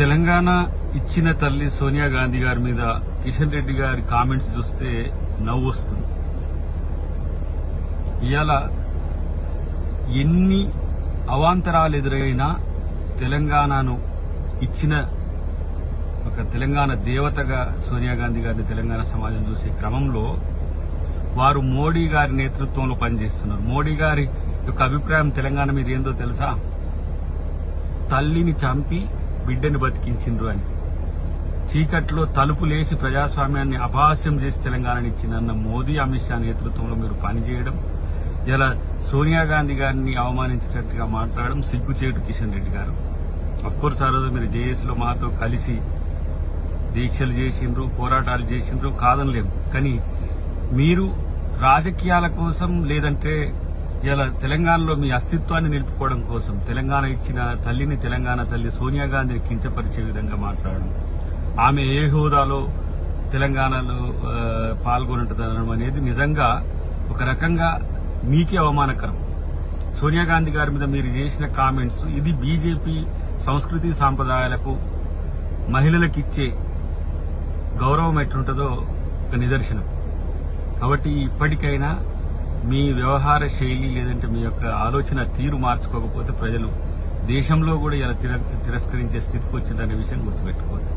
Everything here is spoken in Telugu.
తెలంగాణ ఇచ్చిన తల్లి సోనియా గాంధీ గారి మీద కిషన్ రెడ్డి గారి కామెంట్స్ చూస్తే నవ్వు వస్తుంది. ఇవాళ ఎన్ని అవాంతరాలు ఎదురైనా తెలంగాణను ఇచ్చిన ఒక తెలంగాణ దేవతగా సోనియా గాంధీ గారిని తెలంగాణ సమాజం చూసే క్రమంలో వారు మోడీ గారి నేతృత్వంలో పనిచేస్తున్నారు. మోడీ గారి యొక్క అభిప్రాయం తెలంగాణ మీద ఏందో తెలుసా? తల్లిని చంపి బిడ్డని బతికించిండ్రు అని. చీకట్లో తలుపులేసి ప్రజాస్వామ్యాన్ని అపహాస్యం చేసి తెలంగాణని ఇచ్చిందన్న మోదీ అమిత్ షా నేతృత్వంలో మీరు పనిచేయడం, ఇలా సోనియా గాంధీ గారిని అవమానించేటట్టుగా మాట్లాడడం సిగ్గుచేటు కిషన్ రెడ్డి గారు. అఫ్కోర్స్ ఆ రోజు మీరు జేఏసీలో మాతో కలిసి దీక్షలు చేసిండ్రు, పోరాటాలు చేసిండ్రు, కాదనలేము. కానీ మీరు రాజకీయాల కోసం లేదంటే ఇలా తెలంగాణలో మీ అస్తిత్వాన్ని నిలుపుకోవడం కోసం తెలంగాణ ఇచ్చిన తల్లిని, తెలంగాణ తల్లి సోనియా గాంధీని కించపరిచే విధంగా మాట్లాడడం, ఆమె ఏ హోదాలో తెలంగాణలో పాల్గొంటుందనడం అనేది నిజంగా ఒక రకంగా మీకే అవమానకరం. సోనియా గాంధీ గారి మీద మీరు చేసిన కామెంట్స్ ఇది బీజేపీ సంస్కృతి సాంప్రదాయాలకు మహిళలకిచ్చే గౌరవం ఎట్లుంటుందో ఒక నిదర్శనం. కాబట్టి ఇప్పటికైనా మీ వ్యవహార శైలి లేదంటే మీ యొక్క ఆలోచన తీరు మార్చుకోకపోతే ప్రజలు దేశంలో కూడా ఇలా తిరస్కరించే స్థితికి వచ్చిందనే విషయం గుర్తుపెట్టుకోండి.